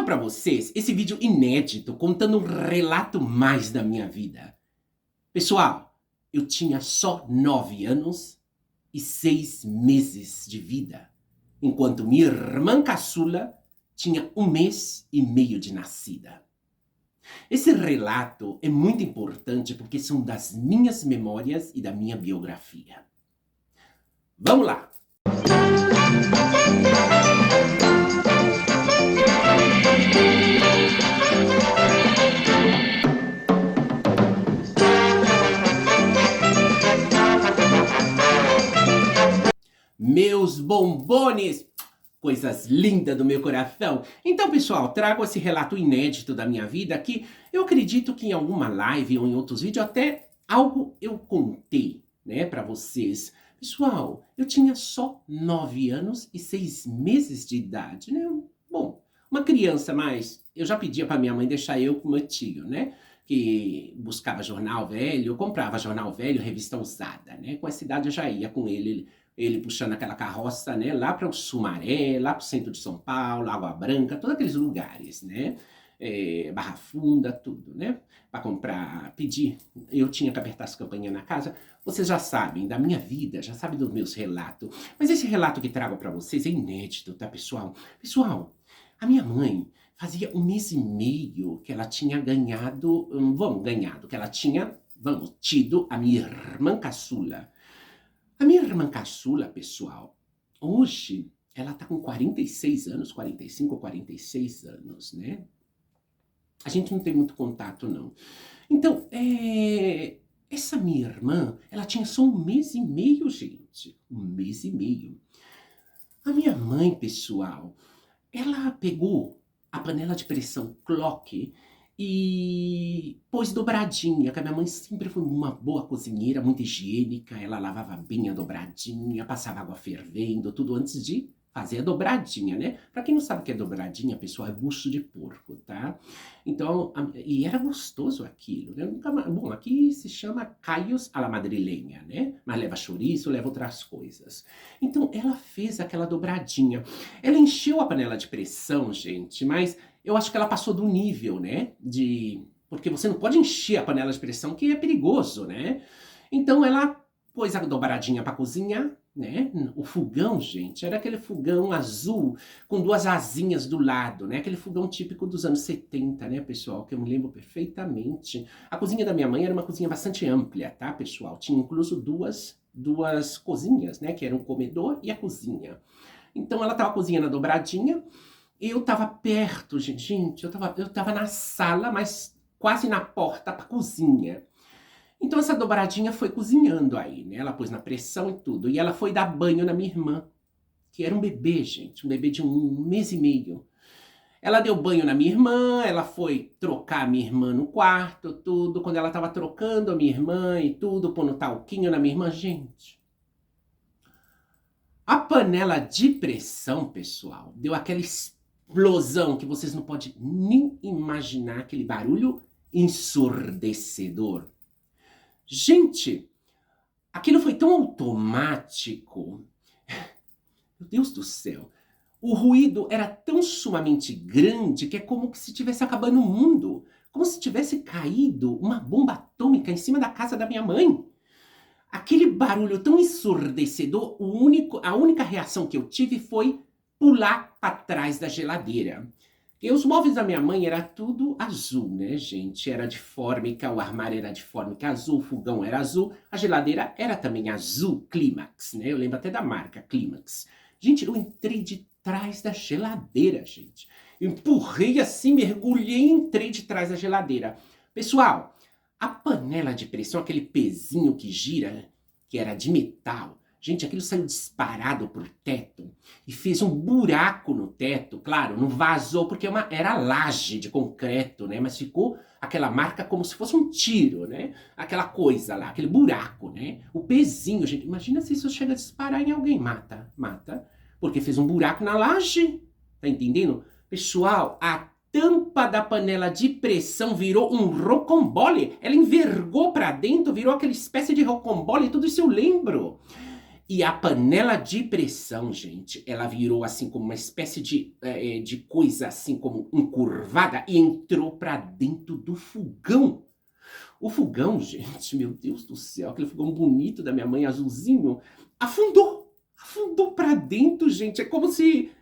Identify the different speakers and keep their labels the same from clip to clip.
Speaker 1: Trago para vocês esse vídeo inédito contando um relato mais da minha vida. Pessoal, eu tinha só 9 anos e 6 meses de vida, enquanto minha irmã caçula tinha 1 mês e meio de nascida. Esse relato é muito importante porque são das minhas memórias e da minha biografia. Vamos lá! Meus bombones, coisas lindas do meu coração. Então, pessoal, trago esse relato inédito da minha vida que eu acredito que em alguma live ou em outros vídeos até algo eu contei, né, para vocês. Pessoal, eu tinha só 9 anos e 6 meses de idade, né? Bom, uma criança, mas eu já pedia para minha mãe deixar eu com meu tio, né? Que buscava jornal velho, eu comprava jornal velho, revista usada, né? Com essa idade eu já ia com ele puxando aquela carroça, né, lá para o Sumaré, lá para o centro de São Paulo, Água Branca, todos aqueles lugares, né, Barra Funda, tudo, né, para comprar, pedir. Eu tinha que apertar as campainhas na casa. Vocês já sabem da minha vida, já sabem dos meus relatos, mas esse relato que trago para vocês é inédito, tá, pessoal? Pessoal, a minha mãe fazia 1 mês e meio que ela tinha ganhado, que ela tinha, tido a minha irmã caçula. A minha irmã caçula, pessoal, hoje ela tá com 46 anos, 45 ou 46 anos, né? A gente não tem muito contato, não. Então, essa minha irmã, ela tinha só 1 mês e meio, gente. 1 mês e meio. A minha mãe, pessoal, ela pegou a panela de pressão Clock e pôs dobradinha, que a minha mãe sempre foi uma boa cozinheira, muito higiênica, ela lavava bem a dobradinha, passava água fervendo, tudo antes de fazer a dobradinha, né? Pra quem não sabe o que é dobradinha, pessoal, é bucho de porco, tá? Então, e era gostoso aquilo, né? Bom, aqui se chama caios à la madrilenha, né? Mas leva chouriço, leva outras coisas. Então, ela fez aquela dobradinha. Ela encheu a panela de pressão, gente, mas eu acho que ela passou do nível, né? Porque você não pode encher a panela de pressão, que é perigoso, né? Então ela pôs a dobradinha para cozinhar, né? O fogão, gente, era aquele fogão azul com 2 asinhas do lado, né? Aquele fogão típico dos anos 70, né, pessoal? Que eu me lembro perfeitamente. A cozinha da minha mãe era uma cozinha bastante ampla, tá, pessoal? Tinha incluso duas cozinhas, né? Que era um comedor e a cozinha. Então ela tava cozinhando a dobradinha. Eu tava perto, gente, eu tava na sala, mas quase na porta pra cozinha. Então essa dobradinha foi cozinhando aí, né? Ela pôs na pressão e tudo. E ela foi dar banho na minha irmã, que era um bebê, gente, um bebê de 1 mês e meio. Ela deu banho na minha irmã, ela foi trocar a minha irmã no quarto, tudo. Quando ela tava trocando a minha irmã e tudo, pondo talquinho na minha irmã, gente, a panela de pressão, pessoal, deu aquela explosão que vocês não podem nem imaginar, aquele barulho ensurdecedor. Gente, aquilo foi tão automático. Meu Deus do céu. O ruído era tão sumamente grande que é como se estivesse acabando o mundo. Como se tivesse caído uma bomba atômica em cima da casa da minha mãe. Aquele barulho tão ensurdecedor, a única reação que eu tive foi pular para trás da geladeira. E os móveis da minha mãe era tudo azul, né, gente? Era de fórmica, o armário era de fórmica azul, o fogão era azul, a geladeira era também azul, Climax, né? Eu lembro até da marca, Climax. Gente, eu entrei de trás da geladeira, gente. Eu empurrei assim, mergulhei e entrei de trás da geladeira. Pessoal, a panela de pressão, aquele pezinho que gira, que era de metal, gente, aquilo saiu disparado pro teto e fez um buraco no teto. Claro, não vazou porque era laje de concreto, né? Mas ficou aquela marca como se fosse um tiro, né? Aquela coisa lá, aquele buraco, né? O pezinho, gente, imagina se isso chega a disparar em alguém. Mata. Porque fez um buraco na laje. Tá entendendo? Pessoal, a tampa da panela de pressão virou um rocambole. Ela envergou pra dentro, virou aquela espécie de rocambole, tudo isso eu lembro. E a panela de pressão, gente, ela virou assim como uma espécie de coisa assim como encurvada e entrou pra dentro do fogão. O fogão, gente, meu Deus do céu, aquele fogão bonito da minha mãe, azulzinho, afundou. Afundou pra dentro, gente. É como se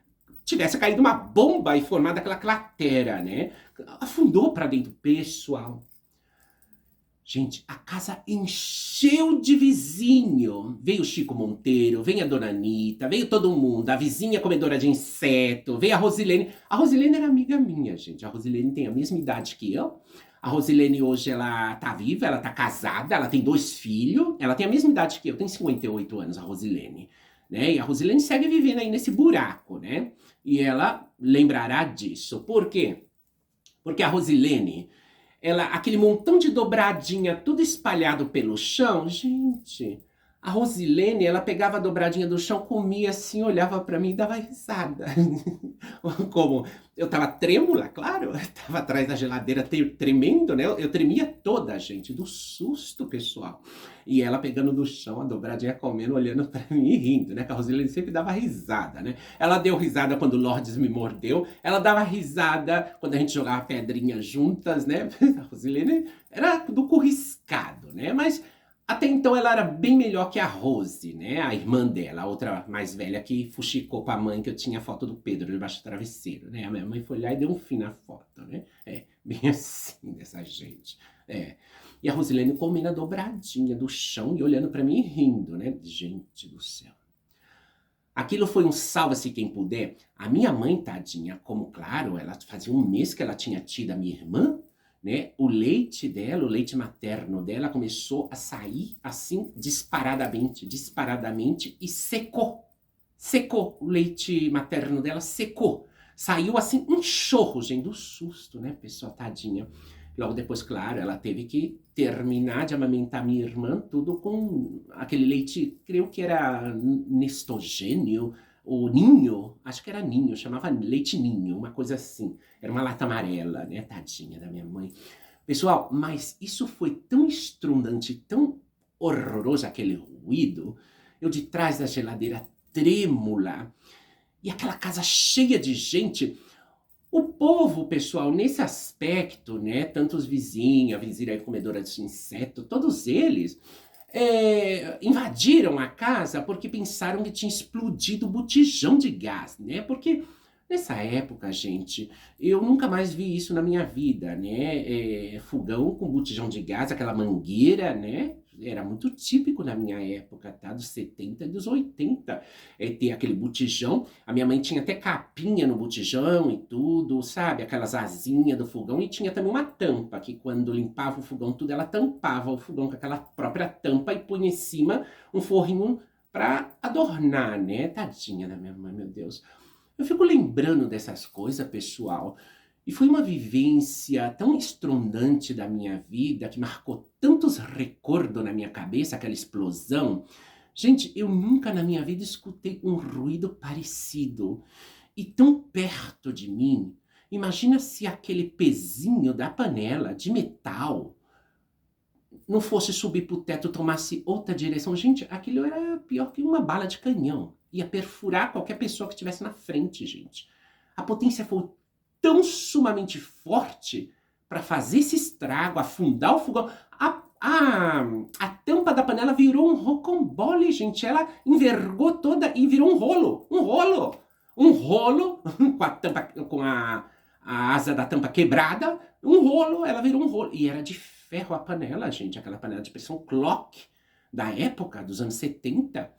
Speaker 1: tivesse caído uma bomba e formado aquela cratera, né? Afundou pra dentro, pessoal. Gente, a casa encheu de vizinho. Veio o Chico Monteiro, veio a Dona Anitta, veio todo mundo. A vizinha comedora de inseto, veio a Rosilene. A Rosilene era amiga minha, gente. A Rosilene tem a mesma idade que eu. A Rosilene hoje, ela tá viva, ela tá casada, ela tem 2 filhos. Ela tem a mesma idade que eu, tem 58 anos, a Rosilene. Né? E a Rosilene segue vivendo aí nesse buraco, né? E ela lembrará disso. Por quê? Porque a Rosilene, ela, aquele montão de dobradinha tudo espalhado pelo chão, gente, a Rosilene, ela pegava a dobradinha do chão, comia assim, olhava pra mim e dava risada. Como eu tava trêmula, claro, eu tava atrás da geladeira tremendo, né? Eu tremia toda, gente, do susto, pessoal. E ela pegando do chão a dobradinha, comendo, olhando pra mim e rindo, né? Que a Rosilene sempre dava risada, né? Ela deu risada quando o Lourdes me mordeu, ela dava risada quando a gente jogava pedrinha juntas, né? A Rosilene era do curriscado, né? Mas até então ela era bem melhor que a Rose, né? A irmã dela, a outra mais velha que fuxicou com a mãe, que eu tinha a foto do Pedro debaixo do travesseiro, né? A minha mãe foi lá e deu um fim na foto, né? É, bem assim, dessa gente. É. E a Rosilene comendo a dobradinha do chão e olhando pra mim e rindo, né? Gente do céu. Aquilo foi um salva-se quem puder. A minha mãe, tadinha, como claro, ela fazia um mês que ela tinha tido a minha irmã, né? O leite dela, o leite materno dela começou a sair assim disparadamente, disparadamente e secou. Secou. O leite materno dela secou. Saiu assim um chorro, gente, do susto, né, pessoa tadinha. Logo depois, claro, ela teve que terminar de amamentar minha irmã, tudo com aquele leite, creio que era Nestogênio, ou Ninho, acho que era Ninho, chamava leite Ninho, uma coisa assim. Era uma lata amarela, né, tadinha da minha mãe. Pessoal, mas isso foi tão estrondante, tão horroroso aquele ruído, eu de trás da geladeira trêmula, e aquela casa cheia de gente. O povo, pessoal, nesse aspecto, né, tanto os vizinhos, a vizinha comedora de inseto, todos eles invadiram a casa porque pensaram que tinha explodido o botijão de gás, né? Porque nessa época, gente, eu nunca mais vi isso na minha vida, né? Fogão com botijão de gás, aquela mangueira, né? Era muito típico na minha época, tá? Dos 70 e dos 80. Ter aquele botijão. A minha mãe tinha até capinha no botijão e tudo, sabe? Aquelas asinhas do fogão. E tinha também uma tampa, que quando limpava o fogão tudo, ela tampava o fogão com aquela própria tampa e punha em cima um forrinho pra adornar, né? Tadinha da minha mãe, meu Deus. Eu fico lembrando dessas coisas, pessoal. E foi uma vivência tão estrondante da minha vida, que marcou tantos recordos na minha cabeça, aquela explosão. Gente, eu nunca na minha vida escutei um ruído parecido. E tão perto de mim. Imagina se aquele pezinho da panela de metal não fosse subir pro teto, tomasse outra direção. Gente, aquilo era pior que uma bala de canhão. Ia perfurar qualquer pessoa que estivesse na frente, gente. A potência foi tão sumamente forte para fazer esse estrago, afundar o fogão. A tampa da panela virou um rocambole, gente. Ela envergou toda e virou um rolo. Um rolo. Um rolo com a tampa, com a asa da tampa quebrada. Um rolo, ela virou um rolo. E era de ferro a panela, gente. Aquela panela de pressão Clock da época, dos anos 70.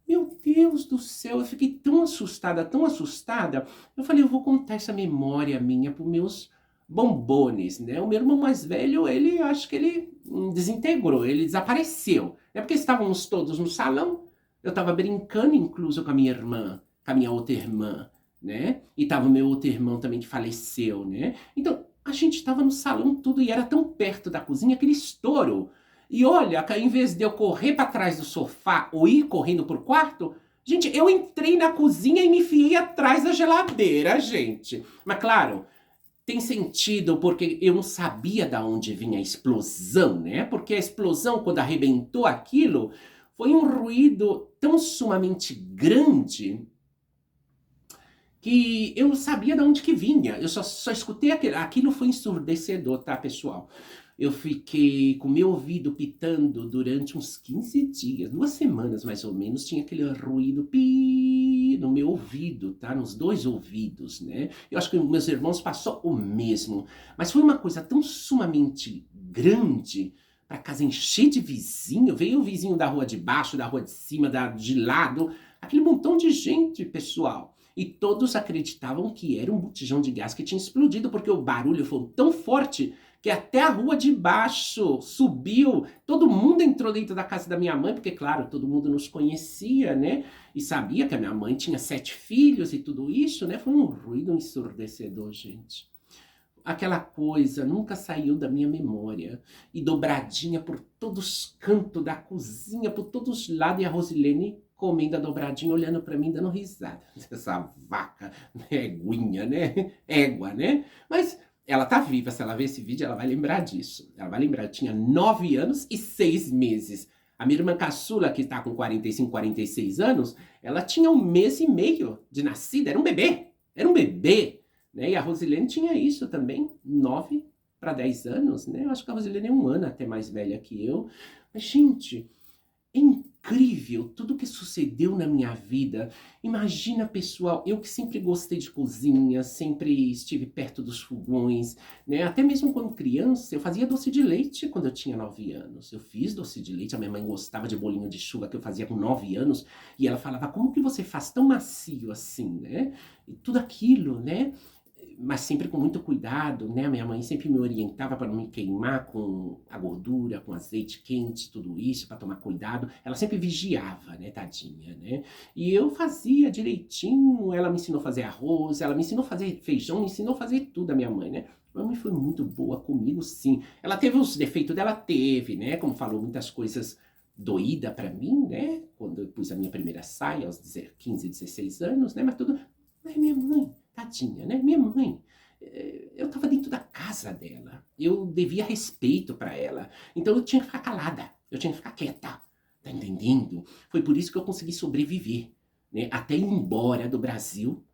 Speaker 1: Meu Deus do céu, eu fiquei tão assustada, tão assustada. Eu falei, eu vou contar essa memória minha para os meus bombones, né? O meu irmão mais velho, ele, acho que ele desintegrou, ele desapareceu. É porque estávamos todos no salão, eu estava brincando, incluso com a minha irmã, com a minha outra irmã, né? E estava o meu outro irmão também que faleceu, né? Então, a gente estava no salão tudo e era tão perto da cozinha, aquele estouro. E olha, em vez de eu correr para trás do sofá ou ir correndo pro quarto, gente, eu entrei na cozinha e me enfiei atrás da geladeira, gente. Mas claro, tem sentido porque eu não sabia de onde vinha a explosão, né? Porque a explosão, quando arrebentou aquilo, Foi um ruído tão sumamente grande que eu não sabia de onde que vinha. Eu só escutei aquilo. Aquilo foi ensurdecedor, tá, pessoal? Eu fiquei com meu ouvido pitando durante uns 15 dias, 2 semanas mais ou menos, tinha aquele ruído pi no meu ouvido, tá? Nos dois ouvidos, né? Eu acho que meus irmãos passou o mesmo. Mas foi uma coisa tão sumamente grande, para casa encher de vizinho. Veio o vizinho da rua de baixo, da rua de cima, de lado, aquele montão de gente, pessoal. E todos acreditavam que era um botijão de gás que tinha explodido, porque o barulho foi tão forte que até a rua de baixo subiu. Todo mundo entrou dentro da casa da minha mãe, porque, claro, todo mundo nos conhecia, né? E sabia que a minha mãe tinha 7 filhos e tudo isso, né? Foi um ruído ensurdecedor, gente. Aquela coisa nunca saiu da minha memória. E dobradinha por todos os cantos da cozinha, por todos os lados, e a Rosilene comendo a dobradinha, olhando pra mim, dando risada. Essa vaca, éguinha, né? Égua, né? Mas ela tá viva, se ela ver esse vídeo, ela vai lembrar disso. Ela vai lembrar, eu tinha 9 anos e 6 meses. A minha irmã caçula, que tá com 45, 46 anos, ela tinha 1 mês e meio de nascida, era um bebê. Era um bebê, né? E a Rosilene tinha isso também, 9 para 10 anos, né? Eu acho que a Rosilene é 1 ano até mais velha que eu. Mas, gente, é incrível tudo que sucedeu na minha vida. Imagina, pessoal, eu que sempre gostei de cozinha, sempre estive perto dos fogões, né? Até mesmo quando criança, eu fazia doce de leite quando eu tinha 9 anos. Eu fiz doce de leite, a minha mãe gostava de bolinho de chuva que eu fazia com 9 anos, e ela falava, como que você faz tão macio assim, né? E tudo aquilo, né? Mas sempre com muito cuidado, né? A minha mãe sempre me orientava para não me queimar com a gordura, com azeite quente, tudo isso, para tomar cuidado. Ela sempre vigiava, né, tadinha, né? E eu fazia direitinho, ela me ensinou a fazer arroz, ela me ensinou a fazer feijão, me ensinou a fazer tudo, a minha mãe, né? Minha mãe foi muito boa comigo, sim. Ela teve os defeitos dela, teve, né? Como falou, muitas coisas doída para mim, né? Quando eu pus a minha primeira saia aos 15, 16 anos, né? Mas tudo... Mas minha mãe... Tadinha, né? Minha mãe, eu estava dentro da casa dela, eu devia respeito para ela, então eu tinha que ficar calada, eu tinha que ficar quieta, tá entendendo? Foi por isso que eu consegui sobreviver, né? Até ir embora do Brasil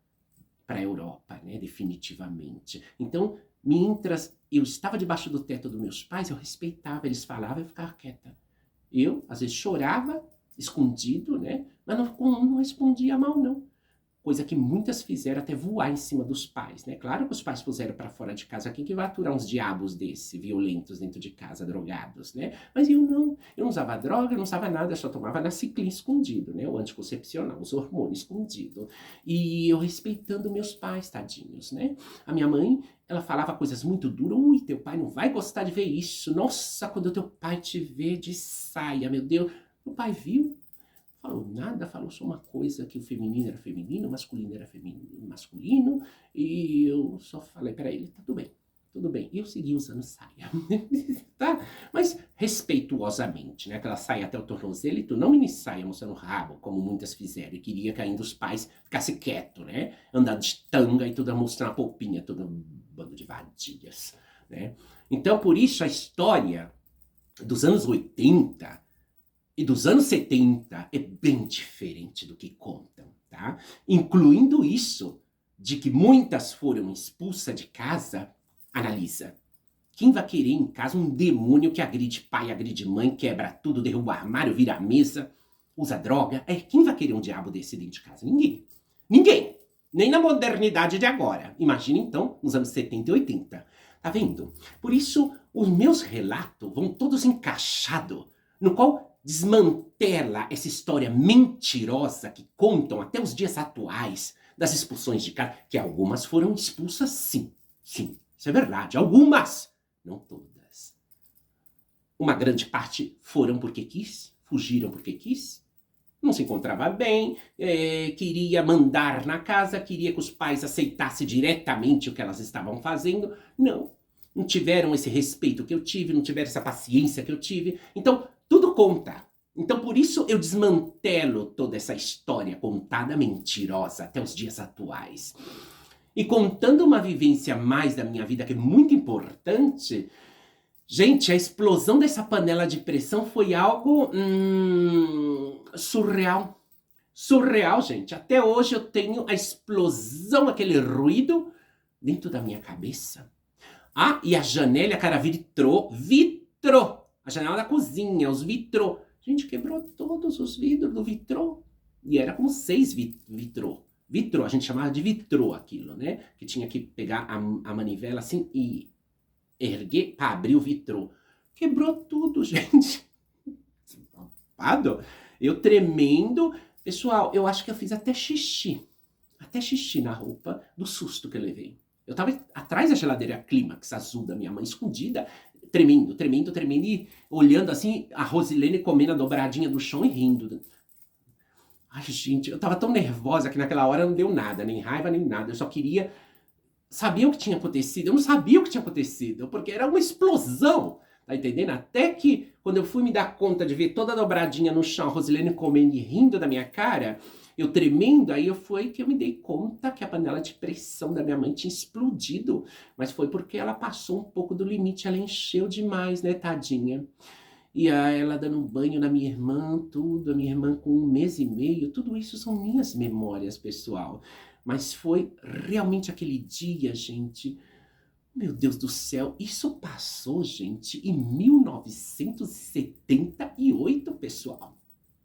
Speaker 1: para a Europa, né? Definitivamente. Então, mientras eu estava debaixo do teto dos meus pais, eu respeitava, eles falavam, eu ficava quieta. Eu, às vezes, chorava, escondido, né? Mas não respondia mal, não. Coisa que muitas fizeram até voar em cima dos pais, né? Claro que os pais puseram para fora de casa. Quem que vai aturar uns diabos desse, violentos dentro de casa, drogados, né? Mas eu não usava droga, não usava nada, eu só tomava Naciclin escondido, né? O anticoncepcional, os hormônios escondido. E eu respeitando meus pais, tadinhos, né? A minha mãe, ela falava coisas muito duras. Ui, teu pai não vai gostar de ver isso. Nossa, quando teu pai te vê de saia, meu Deus. O pai viu. Falou nada, falou só uma coisa, que o feminino era feminino, o masculino era masculino, e eu só falei para ele, tá tudo bem, tudo bem. E eu segui usando saia, tá? Mas respeituosamente, né? Aquela saia até o tornozelo e tu não mini saia mostrando o rabo, como muitas fizeram, e queria que ainda os pais ficassem quietos, né? Andando de tanga e tudo mostrando a polpinha, todo um bando de vadias, né? Então, por isso, a história dos anos 80... e dos anos 70 é bem diferente do que contam, tá? Incluindo isso, de que muitas foram expulsas de casa. Analisa. Quem vai querer em casa um demônio que agride pai, agride mãe, quebra tudo, derruba o armário, vira a mesa, usa droga? Quem vai querer um diabo desse dentro de casa? Ninguém. Ninguém. Nem na modernidade de agora. Imagina então, nos anos 70 e 80. Tá vendo? Por isso, os meus relatos vão todos encaixados, no qual desmantela essa história mentirosa que contam até os dias atuais das expulsões de casa, que algumas foram expulsas, sim, sim, isso é verdade, algumas, não todas. Uma grande parte foram porque quis, fugiram porque quis, não se encontrava bem, queria mandar na casa, queria que os pais aceitassem diretamente o que elas estavam fazendo, não tiveram esse respeito que eu tive, não tiveram essa paciência que eu tive, então tudo conta. Então, por isso, eu desmantelo toda essa história contada mentirosa até os dias atuais. E contando uma vivência mais da minha vida, que é muito importante, Gente, a explosão dessa panela de pressão foi algo surreal. Surreal, gente. Até hoje eu tenho a explosão, aquele ruído dentro da minha cabeça. Ah, e a janela, cara, vitrô. Vitrô! A janela da cozinha, os vitrô. Gente, quebrou todos os vidros do vitrô. E era com 6 vitrô. Vitrô, a gente chamava de vitrô aquilo, né? Que tinha que pegar a manivela assim e erguer para abrir o vitrô. Quebrou tudo, gente. Eu tremendo. Pessoal, eu acho que eu fiz até xixi. Até xixi na roupa do susto que eu levei. Eu tava atrás da geladeira Clímax azul da minha mãe, escondida, tremendo, tremendo, tremendo, e olhando assim, a Rosilene comendo a dobradinha do chão e rindo. Ai, gente, eu tava tão nervosa que naquela hora não deu nada, nem raiva, nem nada. Eu só queria saber o que tinha acontecido. Eu não sabia o que tinha acontecido, porque era uma explosão. Tá entendendo? Até que, quando eu fui me dar conta de ver toda a dobradinha no chão, a Rosilene comendo e rindo da minha cara, eu tremendo, aí foi que eu me dei conta que a panela de pressão da minha mãe tinha explodido. Mas foi porque ela passou um pouco do limite, ela encheu demais, né, tadinha? E aí ela dando um banho na minha irmã, tudo, a minha irmã com 1 mês e meio, tudo isso são minhas memórias, pessoal. Mas foi realmente aquele dia, gente. Meu Deus do céu, isso passou, gente, em 1978, pessoal.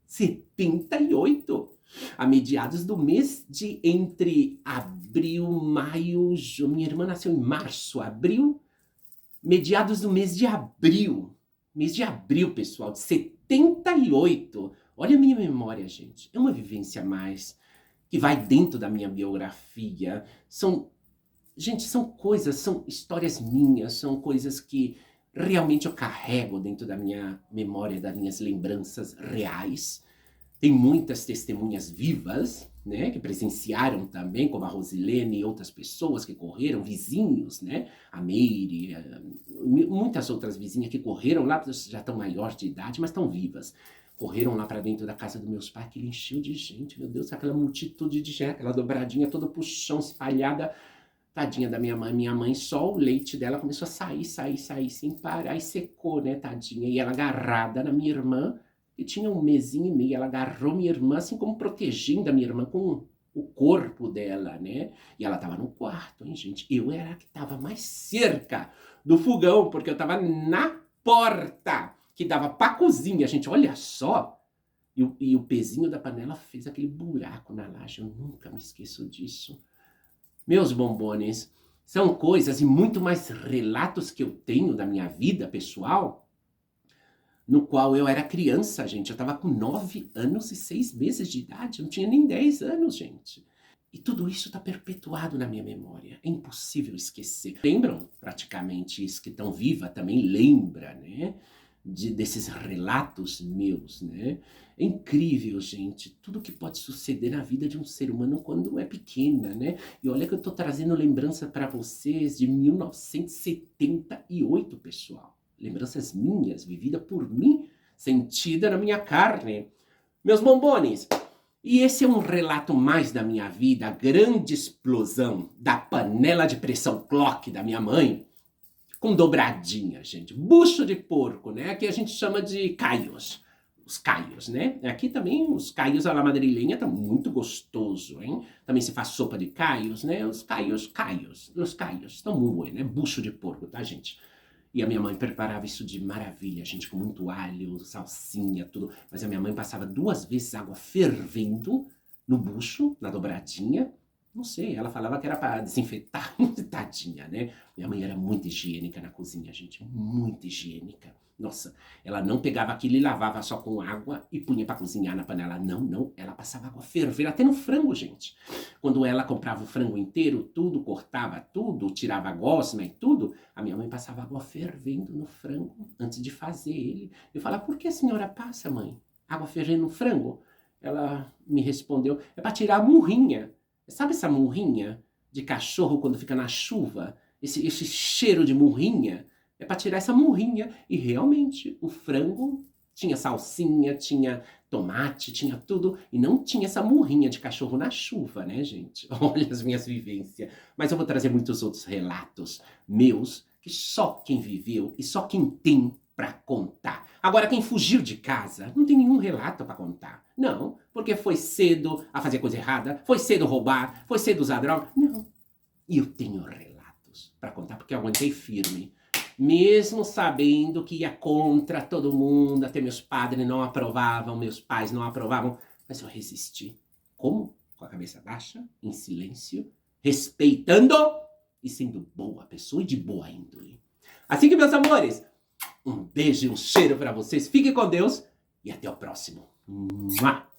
Speaker 1: 78. A mediados do mês de entre abril, maio, minha irmã nasceu em março, abril, mediados do mês de abril. Mês de abril, pessoal, de 78. Olha a minha memória, gente. É uma vivência a mais que vai dentro da minha biografia. Gente, são coisas, são histórias minhas, são coisas que realmente eu carrego dentro da minha memória, das minhas lembranças reais. Tem muitas testemunhas vivas, né, que presenciaram também, como a Rosilene e outras pessoas que correram, vizinhos, né, a Meire, muitas outras vizinhas que correram lá, já estão maiores de idade, mas estão vivas. Correram lá para dentro da casa dos meus pais, que ele encheu de gente, meu Deus, aquela multitude de gente, aquela dobradinha toda pro chão, espalhada. Tadinha da minha mãe, só o leite dela começou a sair, sem parar, e secou, né, tadinha. E ela agarrada na minha irmã, que tinha 1 mês e meio, ela agarrou minha irmã, assim como protegendo a minha irmã com o corpo dela, né? E ela tava no quarto, hein, gente? Eu era a que tava mais cerca do fogão, porque eu tava na porta, que dava pra cozinha, gente, olha só. E o pezinho da panela fez aquele buraco na laje, eu nunca me esqueço disso. Meus bombones, são coisas e muito mais relatos que eu tenho da minha vida pessoal, no qual eu era criança, gente. Eu tava com 9 anos e 6 meses de idade, eu não tinha nem 10 anos, gente. E tudo isso tá perpetuado na minha memória, é impossível esquecer. Lembram? Praticamente isso que estão viva também lembra, né? Desses relatos meus, né? É incrível, gente, tudo que pode suceder na vida de um ser humano quando é pequena, né? E olha que eu tô trazendo lembrança para vocês de 1978, pessoal. Lembranças minhas, vivida por mim, sentida na minha carne. Meus bombones, e esse é um relato mais da minha vida, a grande explosão da panela de pressão clock da minha mãe, com dobradinha, gente. Bucho de porco, né? Aqui a gente chama de caios. Os caios, né? Aqui também os caios à la madrilenha tá muito gostoso, hein? Também se faz sopa de caios, né? Os caios estão muito bem, né? Bucho de porco, tá, gente? E a minha mãe preparava isso de maravilha, gente, com muito alho, salsinha, tudo. Mas a minha mãe passava 2 vezes água fervendo no bucho, na dobradinha. Não sei, ela falava que era para desinfetar, tadinha, né? Minha mãe era muito higiênica na cozinha, gente, muito higiênica. Nossa, ela não pegava aquilo e lavava só com água e punha para cozinhar na panela. Não, ela passava água fervendo, até no frango, gente. Quando ela comprava o frango inteiro, tudo, cortava tudo, tirava a gosma e tudo, a minha mãe passava água fervendo no frango antes de fazer ele. Eu falava, por que a senhora passa, mãe, água fervendo no frango? Ela me respondeu, é para tirar a murrinha. Sabe essa murrinha de cachorro quando fica na chuva? Esse cheiro de murrinha? É para tirar essa murrinha. E realmente, o frango tinha salsinha, tinha tomate, tinha tudo. E não tinha essa murrinha de cachorro na chuva, né, gente? Olha as minhas vivências. Mas eu vou trazer muitos outros relatos meus que só quem viveu e só quem tem para contar. Agora, quem fugiu de casa não tem nenhum relato para contar. Não, porque foi cedo a fazer coisa errada, foi cedo roubar, foi cedo usar droga. Não. E eu tenho relatos para contar, porque eu aguentei firme. Mesmo sabendo que ia contra todo mundo, até meus padres não aprovavam, meus pais não aprovavam, mas eu resisti. Como? Com a cabeça baixa, em silêncio, respeitando e sendo boa pessoa e de boa índole. Assim que, meus amores, um beijo e um cheiro para vocês. Fiquem com Deus e até o próximo. Mua!